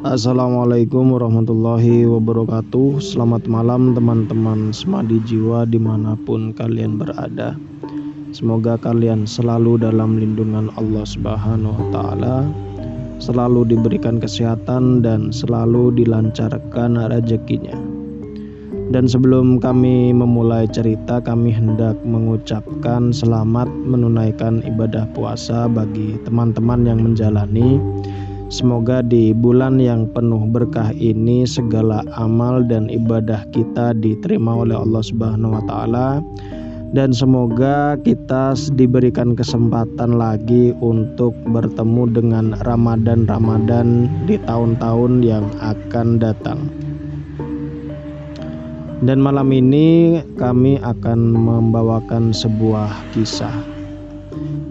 Assalamualaikum warahmatullahi wabarakatuh. Selamat malam teman-teman Semadi Jiwa dimanapun kalian berada. Semoga kalian selalu dalam lindungan Allah Subhanahu wa Ta'ala, selalu diberikan kesehatan dan selalu dilancarkan rezekinya. Dan sebelum kami memulai cerita, kami hendak mengucapkan selamat menunaikan ibadah puasa bagi teman-teman yang menjalani. Semoga di bulan yang penuh berkah ini segala amal dan ibadah kita diterima oleh Allah Subhanahu wa Ta'ala, dan semoga kita diberikan kesempatan lagi untuk bertemu dengan Ramadan di tahun-tahun yang akan datang. Dan malam ini kami akan membawakan sebuah kisah.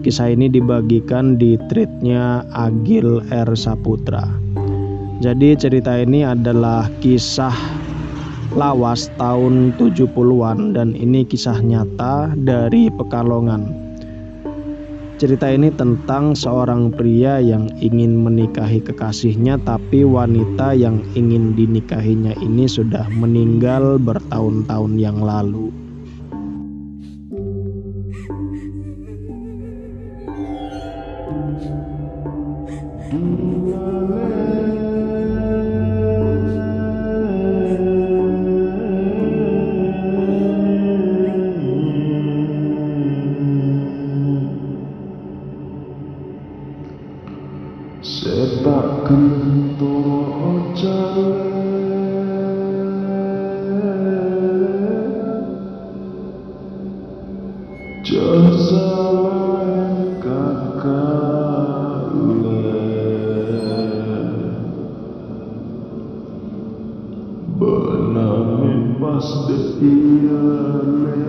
Kisah ini dibagikan di tweetnya Agil R. Saputra. Jadi cerita ini adalah kisah lawas tahun 70-an dan ini kisah nyata dari Pekalongan. Cerita ini tentang seorang pria yang ingin menikahi kekasihnya, tapi wanita yang ingin dinikahinya ini sudah meninggal bertahun-tahun yang lalu. Sepak kentoro jale jasalan kakale benami pas deiyale.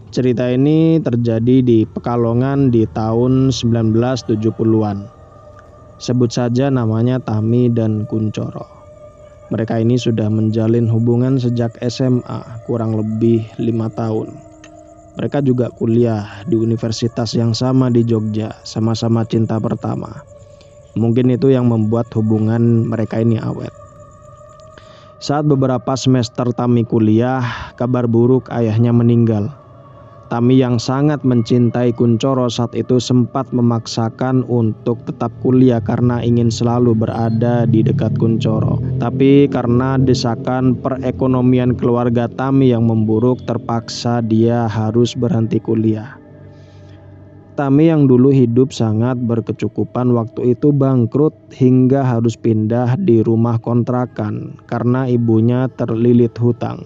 Cerita ini terjadi di Pekalongan di tahun 1970-an. Sebut saja namanya Tami dan Kuncoro. Mereka ini sudah menjalin hubungan sejak SMA, kurang lebih 5 tahun. Mereka juga kuliah di universitas yang sama di Jogja, sama-sama cinta pertama. Mungkin itu yang membuat hubungan mereka ini awet. Saat beberapa semester Tami kuliah, kabar buruk ayahnya meninggal. Tami yang sangat mencintai Kuncoro saat itu sempat memaksakan untuk tetap kuliah karena ingin selalu berada di dekat Kuncoro. Tapi karena desakan perekonomian keluarga Tami yang memburuk, terpaksa dia harus berhenti kuliah. Tami yang dulu hidup sangat berkecukupan waktu itu bangkrut hingga harus pindah di rumah kontrakan karena ibunya terlilit hutang.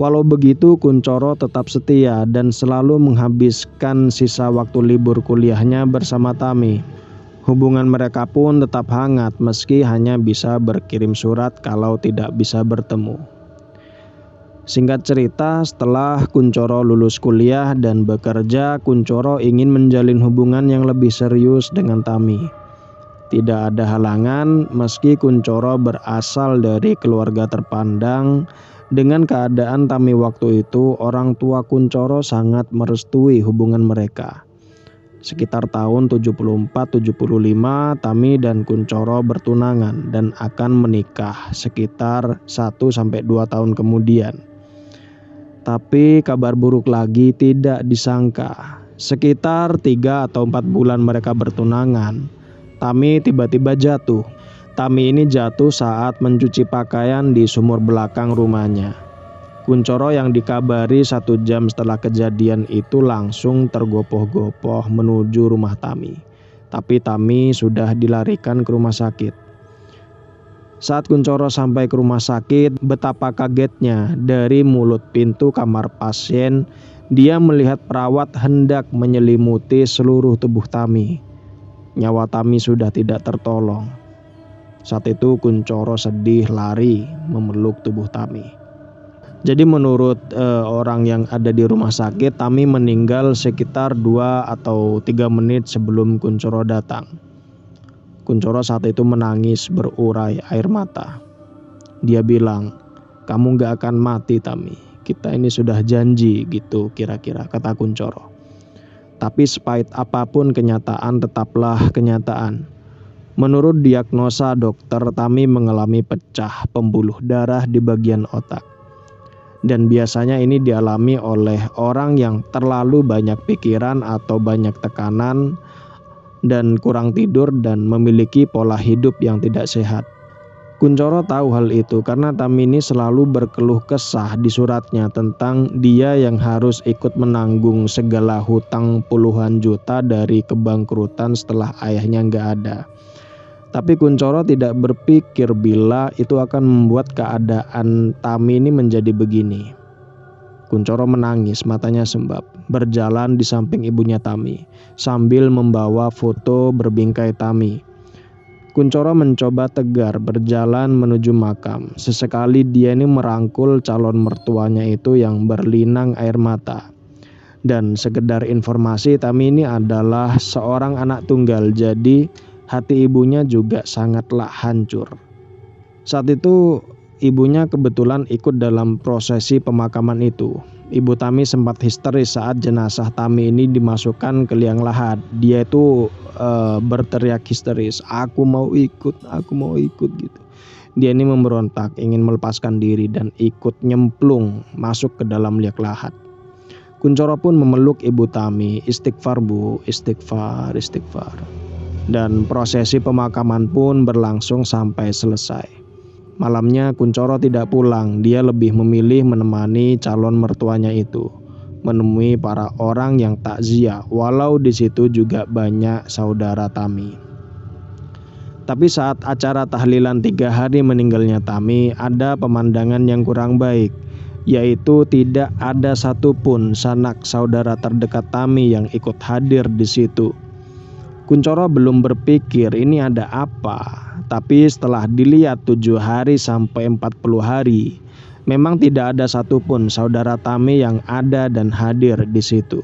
Walau begitu, Kuncoro tetap setia dan selalu menghabiskan sisa waktu libur kuliahnya bersama Tami. Hubungan mereka pun tetap hangat meski hanya bisa berkirim surat kalau tidak bisa bertemu. Singkat cerita, setelah Kuncoro lulus kuliah dan bekerja, Kuncoro ingin menjalin hubungan yang lebih serius dengan Tami. Tidak ada halangan meski Kuncoro berasal dari keluarga terpandang. Dengan keadaan Tami waktu itu, orang tua Kuncoro sangat merestui hubungan mereka. Sekitar tahun 74-75, Tami dan Kuncoro bertunangan dan akan menikah sekitar 1-2 tahun kemudian. Tapi kabar buruk lagi tidak disangka. Sekitar 3 atau 4 bulan mereka bertunangan, Tami tiba-tiba jatuh. Tami ini jatuh saat mencuci pakaian di sumur belakang rumahnya. Kuncoro yang dikabari 1 jam setelah kejadian itu langsung tergopoh-gopoh menuju rumah Tami. Tapi Tami sudah dilarikan ke rumah sakit. Saat Kuncoro sampai ke rumah sakit, betapa kagetnya dari mulut pintu kamar pasien, dia melihat perawat hendak menyelimuti seluruh tubuh Tami. Nyawa Tami sudah tidak tertolong. Saat itu Kuncoro sedih lari memeluk tubuh Tami. Jadi menurut orang yang ada di rumah sakit, Tami meninggal sekitar 2 atau 3 menit sebelum Kuncoro datang. Kuncoro saat itu menangis berurai air mata. Dia bilang, "Kamu gak akan mati, Tami. Kita ini sudah janji," gitu kira-kira kata Kuncoro. Tapi sepahit apapun kenyataan tetaplah kenyataan. Menurut diagnosa dokter, Tami mengalami pecah pembuluh darah di bagian otak. Dan biasanya ini dialami oleh orang yang terlalu banyak pikiran atau banyak tekanan dan kurang tidur dan memiliki pola hidup yang tidak sehat. Kuncoro tahu hal itu karena Tami ini selalu berkeluh kesah di suratnya tentang dia yang harus ikut menanggung segala hutang puluhan juta dari kebangkrutan setelah ayahnya nggak ada. Tapi Kuncoro tidak berpikir bila itu akan membuat keadaan Tami ini menjadi begini. Kuncoro menangis, matanya sembab, berjalan di samping ibunya Tami, sambil membawa foto berbingkai Tami. Kuncoro mencoba tegar berjalan menuju makam. Sesekali dia ini merangkul calon mertuanya itu yang berlinang air mata. Dan sekedar informasi, Tami ini adalah seorang anak tunggal, jadi hati ibunya juga sangatlah hancur. Saat itu ibunya kebetulan ikut dalam prosesi pemakaman itu. Ibu Tami sempat histeris saat jenazah Tami ini dimasukkan ke liang lahat. Dia itu berteriak histeris, aku mau ikut gitu. Dia ini memberontak, ingin melepaskan diri dan ikut nyemplung masuk ke dalam liang lahat. Kuncoro pun memeluk ibu Tami, istighfar bu, istighfar. Dan prosesi pemakaman pun berlangsung sampai selesai. Malamnya Kuncoro tidak pulang, dia lebih memilih menemani calon mertuanya itu, menemui para orang yang takziah, walau di situ juga banyak saudara Tami. Tapi saat acara tahlilan 3 hari meninggalnya Tami, ada pemandangan yang kurang baik, yaitu tidak ada satupun sanak saudara terdekat Tami yang ikut hadir di situ. Kuncoro belum berpikir ini ada apa, tapi setelah dilihat 7 hari sampai 40 hari, memang tidak ada satupun saudara Tami yang ada dan hadir di situ.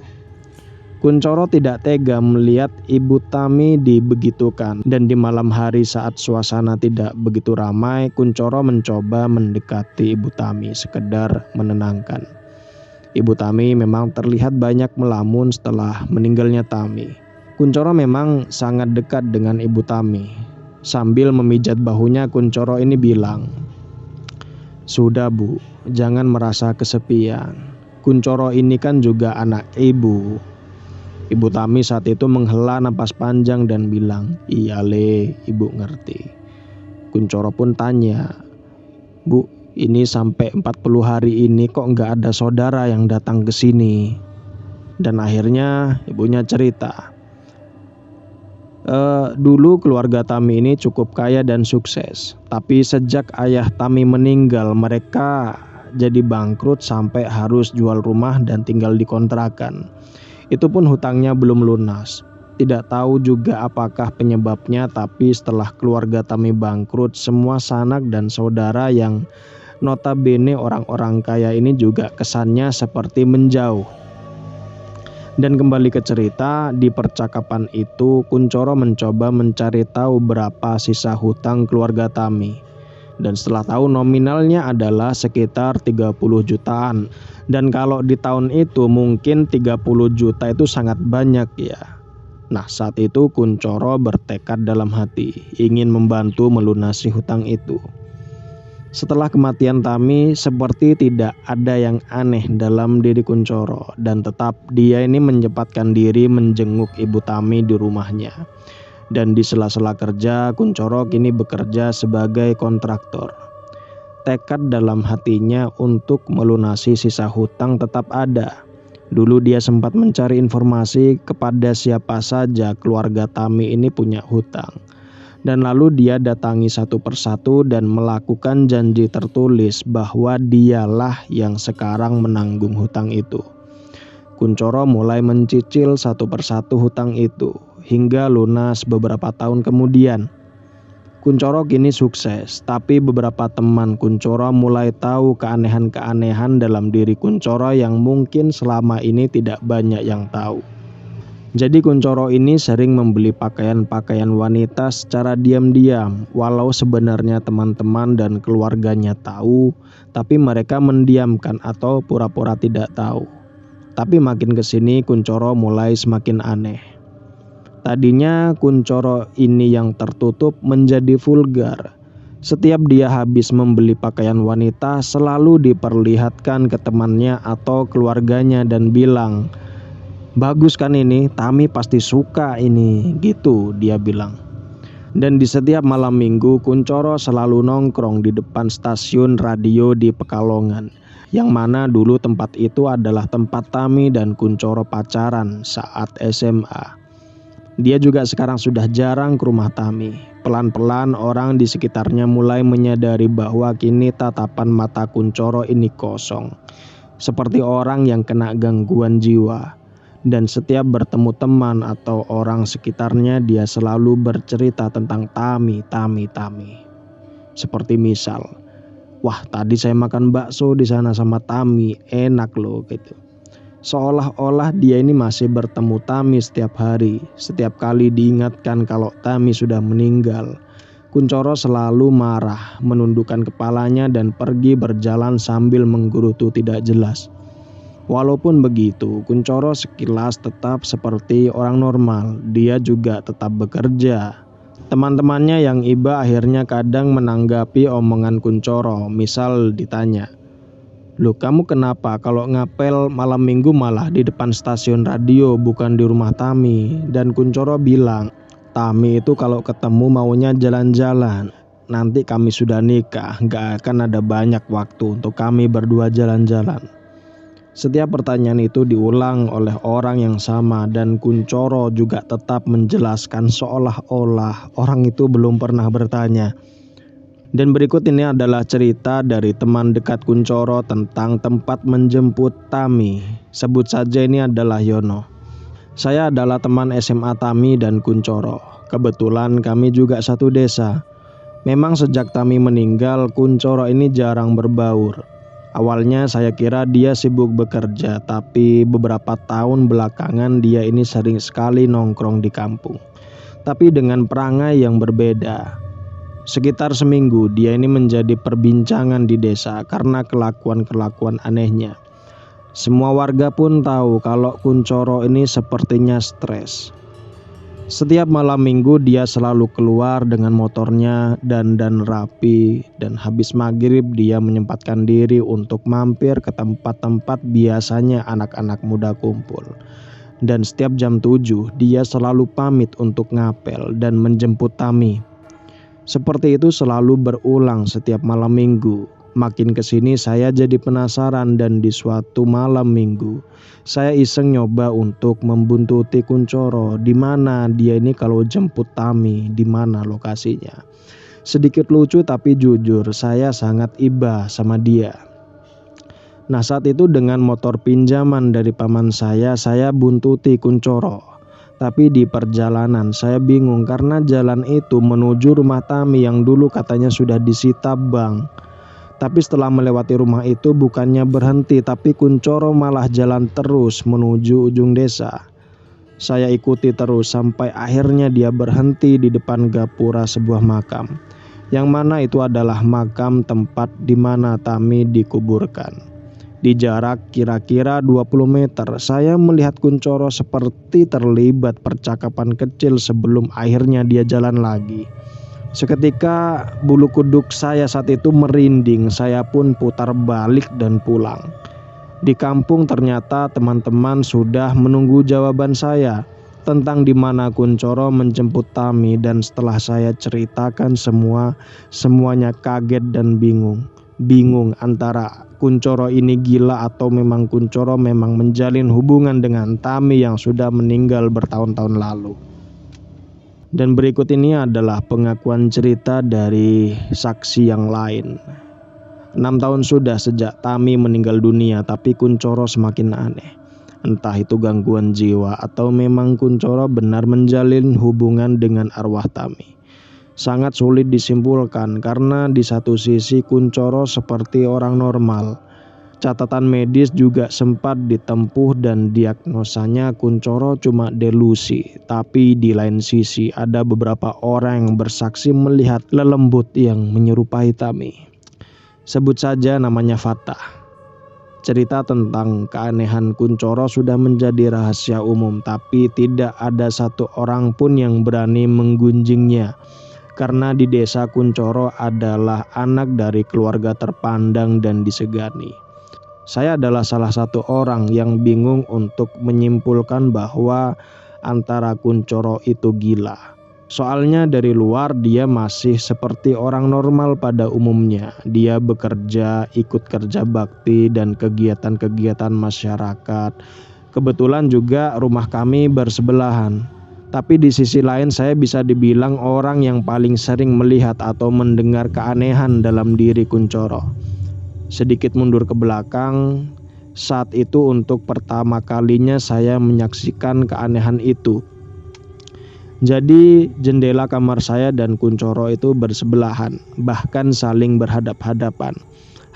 Kuncoro tidak tega melihat ibu Tami dibegitukan, dan di malam hari saat suasana tidak begitu ramai, Kuncoro mencoba mendekati ibu Tami sekedar menenangkan. Ibu Tami memang terlihat banyak melamun setelah meninggalnya Tami. Kuncoro memang sangat dekat dengan ibu Tami. Sambil memijat bahunya, Kuncoro ini bilang, "Sudah bu, jangan merasa kesepian. Kuncoro ini kan juga anak ibu." Ibu Tami saat itu menghela napas panjang dan bilang, "Iya le, ibu ngerti." Kuncoro pun tanya, "Bu, ini sampai 40 hari ini kok nggak ada saudara yang datang ke sini?" Dan akhirnya ibunya cerita, dulu keluarga Tami ini cukup kaya dan sukses. Tapi sejak ayah Tami meninggal, mereka jadi bangkrut sampai harus jual rumah dan tinggal di kontrakan. Itu pun hutangnya belum lunas. Tidak tahu juga apakah penyebabnya, tapi setelah keluarga Tami bangkrut, semua sanak dan saudara yang notabene orang-orang kaya ini juga kesannya seperti menjauh. Dan kembali ke cerita, di percakapan itu Kuncoro mencoba mencari tahu berapa sisa hutang keluarga Tami. Dan setelah tahu nominalnya adalah sekitar 30 jutaan. Dan kalau di tahun itu mungkin 30 juta itu sangat banyak ya. Nah saat itu Kuncoro bertekad dalam hati ingin membantu melunasi hutang itu. Setelah kematian Tami, seperti tidak ada yang aneh dalam diri Kuncoro, dan tetap dia ini menyempatkan diri menjenguk ibu Tami di rumahnya. Dan di sela-sela kerja, Kuncoro kini bekerja sebagai kontraktor. Tekad dalam hatinya untuk melunasi sisa hutang tetap ada. Dulu dia sempat mencari informasi kepada siapa saja keluarga Tami ini punya hutang. Dan lalu dia datangi satu persatu dan melakukan janji tertulis bahwa dialah yang sekarang menanggung hutang itu. Kuncoro mulai mencicil satu persatu hutang itu hingga lunas beberapa tahun kemudian. Kuncoro kini sukses, tapi beberapa teman Kuncoro mulai tahu keanehan-keanehan dalam diri Kuncoro yang mungkin selama ini tidak banyak yang tahu. Jadi Kuncoro ini sering membeli pakaian-pakaian wanita secara diam-diam, walau sebenarnya teman-teman dan keluarganya tahu, tapi mereka mendiamkan atau pura-pura tidak tahu. Tapi makin kesini Kuncoro mulai semakin aneh. Tadinya Kuncoro ini yang tertutup menjadi vulgar. Setiap dia habis membeli pakaian wanita selalu diperlihatkan ke temannya atau keluarganya dan bilang, "Bagus kan ini, Tami pasti suka ini," gitu dia bilang. Dan di setiap malam minggu Kuncoro selalu nongkrong di depan stasiun radio di Pekalongan, yang mana dulu tempat itu adalah tempat Tami dan Kuncoro pacaran saat SMA. Dia juga sekarang sudah jarang ke rumah Tami. Pelan-pelan orang di sekitarnya mulai menyadari bahwa kini tatapan mata Kuncoro ini kosong, seperti orang yang kena gangguan jiwa. Dan setiap bertemu teman atau orang sekitarnya dia selalu bercerita tentang Tami. Seperti misal, "Wah, tadi saya makan bakso di sana sama Tami, enak loh," gitu. Seolah-olah dia ini masih bertemu Tami setiap hari. Setiap kali diingatkan kalau Tami sudah meninggal, Kuncoro selalu marah, menundukkan kepalanya dan pergi berjalan sambil menggerutu tidak jelas. Walaupun begitu, Kuncoro sekilas tetap seperti orang normal. Dia juga tetap bekerja. Teman-temannya yang iba akhirnya kadang menanggapi omongan Kuncoro. Misal ditanya, "Loh, kamu kenapa kalau ngapel malam minggu malah di depan stasiun radio bukan di rumah Tami?" Dan Kuncoro bilang, "Tami itu kalau ketemu maunya jalan-jalan. Nanti kami sudah nikah, gak akan ada banyak waktu untuk kami berdua jalan-jalan." Setiap pertanyaan itu diulang oleh orang yang sama dan Kuncoro juga tetap menjelaskan seolah-olah orang itu belum pernah bertanya. Dan berikut ini adalah cerita dari teman dekat Kuncoro tentang tempat menjemput Tami. Sebut saja ini adalah Yono. "Saya adalah teman SMA Tami dan Kuncoro. Kebetulan kami juga satu desa. Memang sejak Tami meninggal, Kuncoro ini jarang berbaur. Awalnya saya kira dia sibuk bekerja, tapi beberapa tahun belakangan dia ini sering sekali nongkrong di kampung. Tapi dengan perangai yang berbeda. Sekitar seminggu dia ini menjadi perbincangan di desa karena kelakuan-kelakuan anehnya. Semua warga pun tahu kalau Kuncoro ini sepertinya stres. Setiap malam minggu dia selalu keluar dengan motornya dandan rapi, dan habis maghrib dia menyempatkan diri untuk mampir ke tempat-tempat biasanya anak-anak muda kumpul. Dan setiap jam 7 dia selalu pamit untuk ngapel dan menjemput Tami. Seperti itu selalu berulang setiap malam minggu. Makin kesini saya jadi penasaran dan di suatu malam minggu saya iseng nyoba untuk membuntuti Kuncoro. Di mana dia ini kalau jemput Tami, di mana lokasinya. Sedikit lucu tapi jujur saya sangat iba sama dia. Nah, saat itu dengan motor pinjaman dari paman saya buntuti Kuncoro. Tapi di perjalanan saya bingung karena jalan itu menuju rumah Tami yang dulu katanya sudah disita bank. Tapi setelah melewati rumah itu bukannya berhenti, tapi Kuncoro malah jalan terus menuju ujung desa. Saya ikuti terus sampai akhirnya dia berhenti di depan gapura sebuah makam, yang mana itu adalah makam tempat di mana Tami dikuburkan. Di jarak kira-kira 20 meter, saya melihat Kuncoro seperti terlibat percakapan kecil sebelum akhirnya dia jalan lagi. Seketika bulu kuduk saya saat itu merinding, saya pun putar balik dan pulang. Di kampung ternyata teman-teman sudah menunggu jawaban saya tentang di mana Kuncoro menjemput Tami, dan setelah saya ceritakan semuanya kaget dan bingung. Bingung antara Kuncoro ini gila atau memang Kuncoro memang menjalin hubungan dengan Tami yang sudah meninggal bertahun-tahun lalu. Dan berikut ini adalah pengakuan cerita dari saksi yang lain. 6 tahun sudah sejak Tami meninggal dunia, tapi Kuncoro semakin aneh. Entah itu gangguan jiwa atau memang Kuncoro benar menjalin hubungan dengan arwah Tami. Sangat sulit disimpulkan karena di satu sisi Kuncoro seperti orang normal. Catatan medis juga sempat ditempuh dan diagnosanya Kuncoro cuma delusi. Tapi di lain sisi ada beberapa orang yang bersaksi melihat lelembut yang menyerupai Tami. Sebut saja namanya Fatah. Cerita tentang keanehan Kuncoro sudah menjadi rahasia umum, tapi tidak ada satu orang pun yang berani menggunjingnya. Karena di desa Kuncoro adalah anak dari keluarga terpandang dan disegani. Saya adalah salah satu orang yang bingung untuk menyimpulkan bahwa antara Kuncoro itu gila. Soalnya dari luar dia masih seperti orang normal pada umumnya. Dia bekerja, ikut kerja bakti dan kegiatan-kegiatan masyarakat. Kebetulan juga rumah kami bersebelahan. Tapi di sisi lain saya bisa dibilang orang yang paling sering melihat atau mendengar keanehan dalam diri Kuncoro. Sedikit mundur ke belakang, saat itu untuk pertama kalinya saya menyaksikan keanehan itu. Jadi jendela kamar saya dan Kuncoro itu bersebelahan, bahkan saling berhadap-hadapan.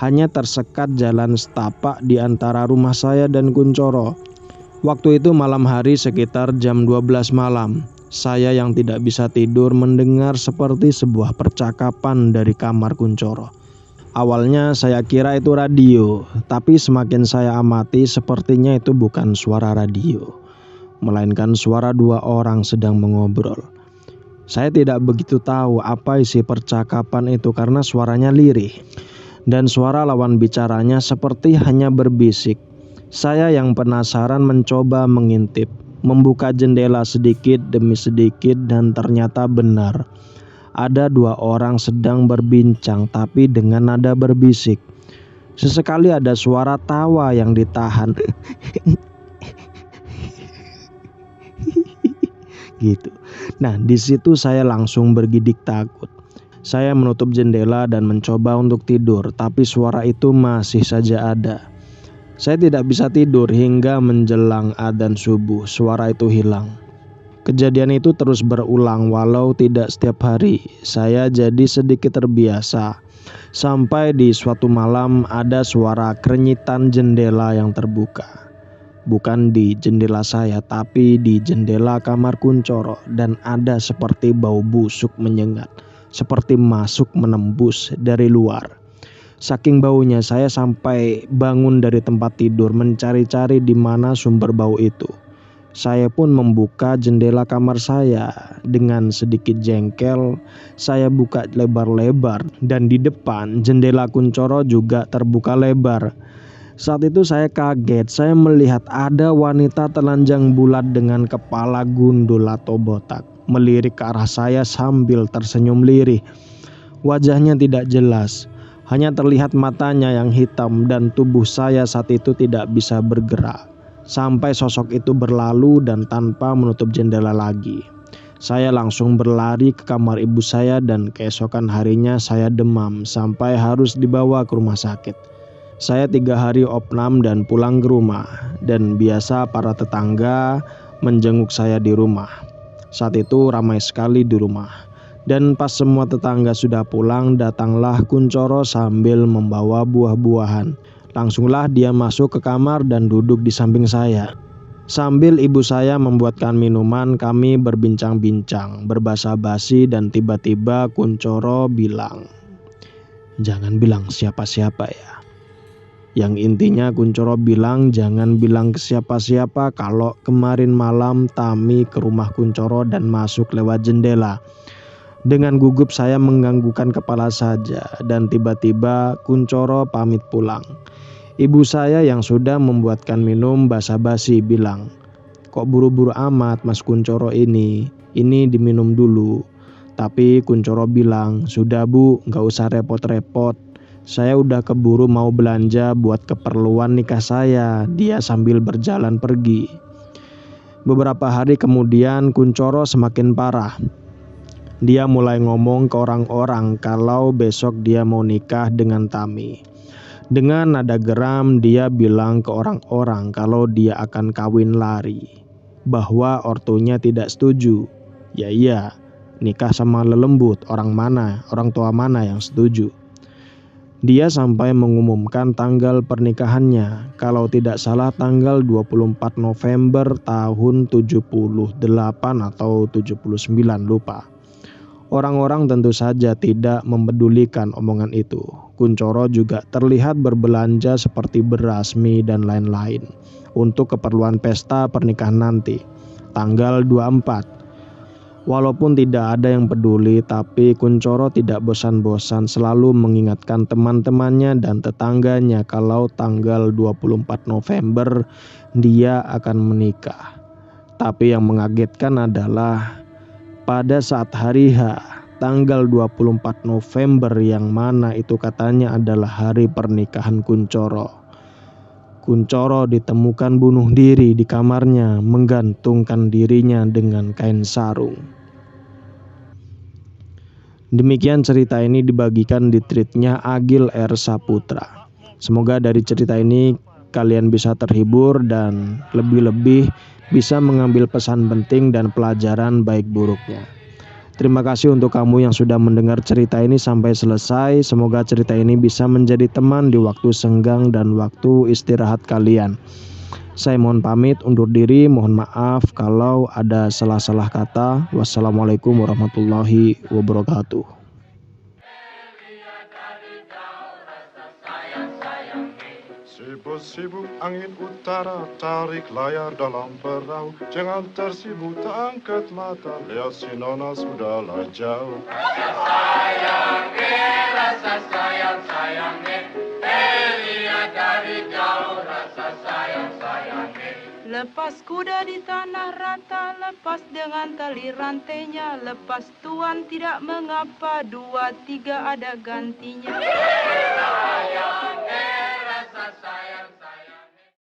Hanya tersekat jalan setapak di antara rumah saya dan Kuncoro. Waktu itu malam hari sekitar jam 12 malam. Saya yang tidak bisa tidur mendengar seperti sebuah percakapan dari kamar Kuncoro. Awalnya saya kira itu radio, tapi semakin saya amati sepertinya itu bukan suara radio, melainkan suara dua orang sedang mengobrol. Saya tidak begitu tahu apa isi percakapan itu karena suaranya lirih dan suara lawan bicaranya seperti hanya berbisik. Saya yang penasaran mencoba mengintip, membuka jendela sedikit demi sedikit dan ternyata benar. Ada dua orang sedang berbincang tapi dengan nada berbisik. Sesekali ada suara tawa yang ditahan. Gitu. Nah, di situ saya langsung bergidik takut. Saya menutup jendela dan mencoba untuk tidur, tapi suara itu masih saja ada. Saya tidak bisa tidur hingga menjelang adzan subuh, suara itu hilang. Kejadian itu terus berulang walau tidak setiap hari. Saya jadi sedikit terbiasa. Sampai di suatu malam ada suara krenyitan jendela yang terbuka. Bukan di jendela saya, tapi di jendela kamar Kuncoro, dan ada seperti bau busuk menyengat, seperti masuk menembus dari luar. Saking baunya saya sampai bangun dari tempat tidur mencari-cari di mana sumber bau itu. Saya pun membuka jendela kamar saya. Dengan sedikit jengkel, saya buka lebar-lebar dan di depan jendela Kuncoro juga terbuka lebar. Saat itu saya kaget, saya melihat ada wanita telanjang bulat dengan kepala gundul atau botak melirik ke arah saya sambil tersenyum lirih. Wajahnya tidak jelas, hanya terlihat matanya yang hitam dan tubuh saya saat itu tidak bisa bergerak. Sampai sosok itu berlalu dan tanpa menutup jendela lagi. Saya langsung berlari ke kamar ibu saya dan keesokan harinya saya demam sampai harus dibawa ke rumah sakit. Saya 3 hari opnam dan pulang ke rumah, dan biasa para tetangga menjenguk saya di rumah. Saat itu ramai sekali di rumah. Dan pas semua tetangga sudah pulang, datanglah Kuncoro sambil membawa buah-buahan. Langsunglah dia masuk ke kamar dan duduk di samping saya. Sambil ibu saya membuatkan minuman, kami berbincang-bincang, berbasa-basi, dan tiba-tiba Kuncoro bilang, "Jangan bilang siapa-siapa ya." Yang intinya Kuncoro bilang jangan bilang ke siapa-siapa kalau kemarin malam Tami ke rumah Kuncoro dan masuk lewat jendela. Dengan gugup saya menganggukkan kepala saja dan tiba-tiba Kuncoro pamit pulang. Ibu saya yang sudah membuatkan minum basa-basi bilang, "Kok buru-buru amat Mas Kuncoro ini diminum dulu." Tapi Kuncoro bilang, "Sudah Bu, gak usah repot-repot. Saya udah keburu mau belanja buat keperluan nikah saya." Dia sambil berjalan pergi. Beberapa hari kemudian Kuncoro semakin parah. Dia mulai ngomong ke orang-orang kalau besok dia mau nikah dengan Tami. Dengan nada geram dia bilang ke orang-orang kalau dia akan kawin lari, bahwa ortunya tidak setuju. Ya iya, nikah sama lelembut, orang tua mana yang setuju. Dia sampai mengumumkan tanggal pernikahannya, kalau tidak salah tanggal 24 November tahun 78 atau 79, lupa. Orang-orang tentu saja tidak mempedulikan omongan itu. Kunchoro juga terlihat berbelanja seperti beras, mie, dan lain-lain untuk keperluan pesta pernikahan nanti, tanggal 24. Walaupun tidak ada yang peduli, tapi Kunchoro tidak bosan-bosan selalu mengingatkan teman-temannya dan tetangganya kalau tanggal 24 November dia akan menikah. Tapi yang mengagetkan adalah pada saat hari H, tanggal 24 November yang mana itu katanya adalah hari pernikahan Kunchoro. Kunchoro ditemukan bunuh diri di kamarnya, menggantungkan dirinya dengan kain sarung. Demikian cerita ini dibagikan di tweetnya Agil R. Saputra. Semoga dari cerita ini kalian bisa terhibur dan lebih-lebih bisa mengambil pesan penting dan pelajaran baik buruknya. Terima kasih untuk kamu yang sudah mendengar cerita ini sampai selesai. Semoga cerita ini bisa menjadi teman di waktu senggang dan waktu istirahat kalian. Saya mohon pamit undur diri, mohon maaf kalau ada salah-salah kata. Wassalamualaikum warahmatullahi wabarakatuh. Sibuk-sibuk angin utara, tarik layar dalam perahu. Jangan tersibuk, tak angkat mata, lihat si Nona sudahlah jauh. Rasa sayang, lihat dari jauh, rasa sayang. Lepas kuda di tanah rata, lepas dengan tali rantainya, lepas tuan tidak mengapa, 2, 3 ada gantinya.